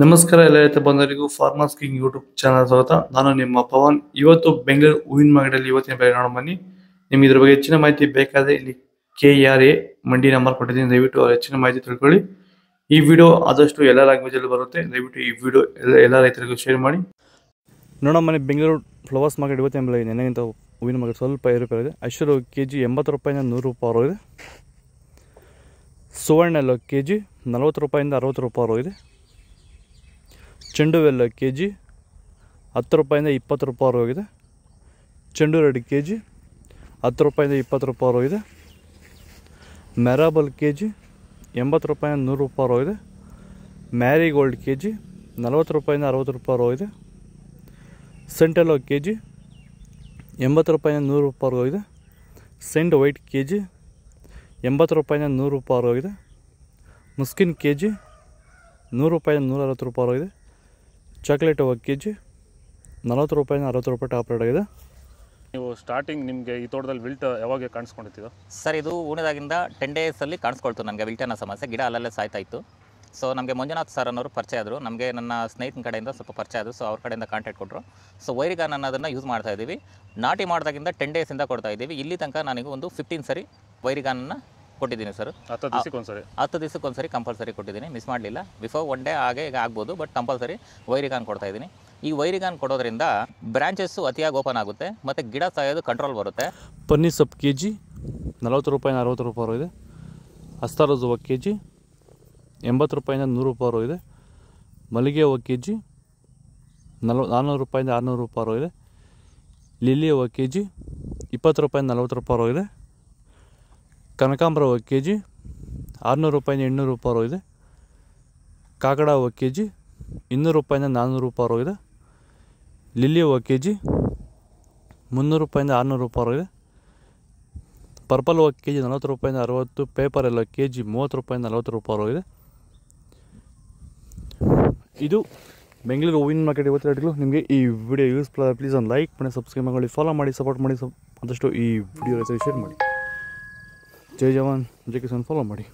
ನಮಸ್ಕಾರ ಎಲ್ಲ ರೈತ ಬಂಧುಗಳಿಗೂ ಫಾರ್ಮರ್ಸ್ ಕಿಂಗ್ ಯೂಟ್ಯೂಬ್ ಚಾನಲ್ ಸ್ವಾಗತ. ನಾನು ನಿಮ್ಮ ಪವನ್. ಇವತ್ತು ಬೆಂಗಳೂರು ಹೂವಿನ ಮಾರ್ಕೆಟಲ್ಲಿ ಇವತ್ತಿನ ಬೆಲೆ ನೋಡೋಣ ಬನ್ನಿ. ನಿಮ್ಗೆ ಇದ್ರ ಬಗ್ಗೆ ಹೆಚ್ಚಿನ ಮಾಹಿತಿ ಬೇಕಾದ್ರೆ ಇಲ್ಲಿ KRA ಮಂಡಿ ನಂಬರ್ ಕೊಟ್ಟಿದ್ದೀನಿ, ದಯವಿಟ್ಟು ಹೆಚ್ಚಿನ ಮಾಹಿತಿ ತಿಳ್ಕೊಳ್ಳಿ. ಈ ವಿಡಿಯೋ ಆದಷ್ಟು ಎಲ್ಲ ಲ್ಯಾಂಗ್ವೇಜ್ ಅಲ್ಲಿ ಬರುತ್ತೆ, ದಯವಿಟ್ಟು ಈ ವಿಡಿಯೋ ಎಲ್ಲ ರೈತರಿಗೂ ಶೇರ್ ಮಾಡಿ. ನೋಡೋಣ ಬನ್ನಿ, ಬೆಂಗಳೂರು ಫ್ಲವರ್ಸ್ ಮಾರ್ಕೆಟ್ ಇವತ್ತಿನ ಬೆಲೆ ನೆನೆಗಿಂತ ಹೂವಿನ ಮಾರ್ಕೆಟ್ ಸ್ವಲ್ಪ ಏರುಪೇರು ಇದೆ. ಐಶ್ವರ್ಯ KG 80 ರೂಪಾಯಿಂದ 100 ರೂಪಾಯಿ ಇದೆ. ಸುವರ್ಣ ಎಲ್ಲ KG 40 ರೂಪಾಯಿಂದ 60 ರೂಪಾಯಿ ಇದೆ. ಚೆಂಡು ಎಲ್ಲ KG 10 ರೂಪಾಯಿಂದ 20 ರೂಪಾಯಿ ಹೋಗಿದೆ. ಚೆಂಡು ರೆಡ್ KG 10 ರೂಪಾಯಿಂದ 20 ರೂಪಾಯಿ ಹೋಗಿದೆ. ಮೆರಾಬಲ್ KG 80 ರೂಪಾಯಿಂದ 100 ರೂಪಾಯಿ ಹೋಗಿದೆ. ಮ್ಯಾರಿಗೋಲ್ಡ್ KG 40 ರೂಪಾಯಿಂದ 60 ರೂಪಾಯಿ ಹೋಗಿದೆ. ಸೆಂಟೆಲೋ KG 80 ರೂಪಾಯಿಂದ 100 ರೂಪಾಯಿ ಹೋಗಿದೆ. ಸೆಂಟ್ ವೈಟ್ KG 80 ರೂಪಾಯಿಂದ 100 ರೂಪಾಯಿ ಹೋಗಿದೆ. ಮುಸ್ಕಿನ್ KG 100 ರೂಪಾಯಿಂದ 160 ರೂಪಾಯಿ ಹೋಗಿದೆ. ಚಾಕ್ಲೇಟ್ ಅವ KG 40 ರೂಪಾಯಿಂದ 60 ರೂಪಾಯಿ ಟಾಪ್ ರೇಟ್ ಆಗಿದೆ. ನೀವು ಸ್ಟಾರ್ಟಿಂಗ್ ನಿಮಗೆ ಈ ತೋಟದಲ್ಲಿ ವಿಲ್ಟ್ ಯಾವಾಗ ಕಾಣಿಸ್ಕೊಂಡಿತ್ತು ಸರ್? ಇದು ಹೂಣಿದಾಗಿಂದ 10 ಡೇಸಲ್ಲಿ ಕಾಣಿಸ್ಕೊಳ್ತು ನನಗೆ ವಿಲ್ಟ್ ಅನ್ನೋ ಸಮಸ್ಯೆ. ಗಿಡ ಅಲ್ಲಲ್ಲೇ ಸಾಯ್ತಾ ಇತ್ತು. ಸೊ ನಮಗೆ ಮಂಜುನಾಥ್ ಸರ್ ಅನ್ನೋರು ಪರಿಚಯ ಆದರು, ನಮಗೆ ನನ್ನ ಸ್ನೇಹಿತನ ಕಡೆಯಿಂದ ಸ್ವಲ್ಪ ಪರಿಚಯ ಆದರು. ಸೊ ಅವ್ರ ಕಡೆಯಿಂದ ಕಾಂಟ್ಯಾಕ್ಟ್ ಕೊಟ್ಟರು. ಸೊ ವೈರಿಗಾನ್ ಅನ್ನೋದನ್ನು ಯೂಸ್ ಮಾಡ್ತಾ ಇದ್ದೀವಿ. ನಾಟಿ ಮಾಡಿದಾಗಿಂದ 10 ಡೇಸಿಂದ ಕೊಡ್ತಾ ಇದ್ದೀವಿ. ಇಲ್ಲಿ ತನಕ ನನಗೆ ಒಂದು 15 ಸರಿ ವೈರಿಗಾನನ್ನು ಕೊಟ್ಟಿದ್ದೀನಿ ಸರ್. 10 ದಿವಸಕ್ಕೊಂದ್ಸರಿ ಕಂಪಲ್ಸರಿ ಕೊಟ್ಟಿದ್ದೀನಿ, ಮಿಸ್ ಮಾಡಲಿಲ್ಲ. ಬಿಫೋರ್ 1 ಡೇ ಹಾಗೆ ಈಗ ಆಗ್ಬೋದು, ಬಟ್ ಕಂಪಲ್ಸರಿ ವೈರಿಗಾನ್ ಕೊಡ್ತಾ ಇದ್ದೀನಿ. ಈ ವೈರಿಗಾನ್ ಕೊಡೋದ್ರಿಂದ ಬ್ರಾಂಚಸ್ಸು ಅತಿಯಾಗಿ ಓಪನ್ ಆಗುತ್ತೆ ಮತ್ತು ಗಿಡ ಸಾಯೋದು ಕಂಟ್ರೋಲ್ ಬರುತ್ತೆ. ಪನ್ನೀರ್ ಸೊಪ್ಪು KG 40 ರೂಪಾಯಿಂದ 60 ರೂಪಾಯಿ ಇದೆ. ಅಸ್ತಾರೋಸ್ ಹೂವು KG 80 ರೂಪಾಯಿಂದ 100 ರೂಪಾಯಿ ಇದೆ. ಮಲ್ಲಿಗೆ ಹೂವು KG 400 ರೂಪಾಯಿಂದ 600 ರೂಪಾಯಿ ಇದೆ. ಲಿಲ್ಲಿ ಹೂವು KG 20 ರೂಪಾಯಿಂದ 40 ರೂಪಾಯಿ ಇದೆ. ಕನಕಾಂಬರ ಹೂವು KG 600 ರೂಪಾಯಿಂದ 800 ರೂಪಾಯಿ ಇದೆ. ಕಾಕಡ ಹೂವು KG 200 ರೂಪಾಯಿಂದ 400 ರೂಪಾಯಿ ಇದೆ. ಲಿಲ್ಲಿ ಹೂವು KG 300 ರೂಪಾಯಿಂದ 600 ರೂಪಾಯಿ ಇದೆ. ಪರ್ಪಲ್ ಹೂವು KG 40 ರೂಪಾಯಿಂದ 60. ಪೇಪರ್ ಎಲ್ಲ KG 30 ರೂಪಾಯಿಂದ 40 ರೂಪಾಯಿ ಇದೆ. ಇದು ಬೆಂಗಳೂರು ಹೂವಿನ ಮಾರ್ಕೆಟ್ ಇವತ್ತು ರೇಟ್ಗಳು. ನಿಮಗೆ ಈ ವಿಡಿಯೋ ಯೂಸ್ಫುಲ್ ಆದರೆ ಪ್ಲೀಸ್ ಒಂದು ಲೈಕ್ ಮಾಡಿ, ಸಬ್ಸ್ಕ್ರೈಬ್ ಮಾಡಿ, ಫಾಲೋ ಮಾಡಿ, ಸಪೋರ್ಟ್ ಮಾಡಿ. ಆದಷ್ಟು ಈ ವಿಡಿಯೋ ಶೇರ್ ಮಾಡಿ. ಜೈ ಜವಾನ್ ಜೈ ಕಿಸಾನ್ ಫಾಲೋ ಮಾಡಿ.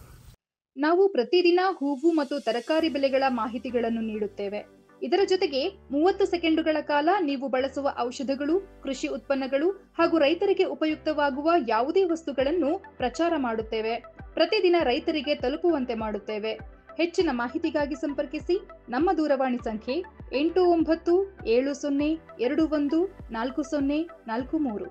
ನಾವು ಪ್ರತಿದಿನ ಹೂವು ಮತ್ತು ತರಕಾರಿ ಬೆಲೆಗಳ ಮಾಹಿತಿಗಳನ್ನು ನೀಡುತ್ತೇವೆ. ಇದರ ಜೊತೆಗೆ 30 ಸೆಕೆಂಡುಗಳ ಕಾಲ ನೀವು ಬಳಸುವ ಔಷಧಗಳು, ಕೃಷಿ ಉತ್ಪನ್ನಗಳು ಹಾಗೂ ರೈತರಿಗೆ ಉಪಯುಕ್ತವಾಗುವ ಯಾವುದೇ ವಸ್ತುಗಳನ್ನು ಪ್ರಚಾರ ಮಾಡುತ್ತೇವೆ. ಪ್ರತಿದಿನ ರೈತರಿಗೆ ತಲುಪುವಂತೆ ಮಾಡುತ್ತೇವೆ. ಹೆಚ್ಚಿನ ಮಾಹಿತಿಗಾಗಿ ಸಂಪರ್ಕಿಸಿ. ನಮ್ಮ ದೂರವಾಣಿ ಸಂಖ್ಯೆ 8970214043.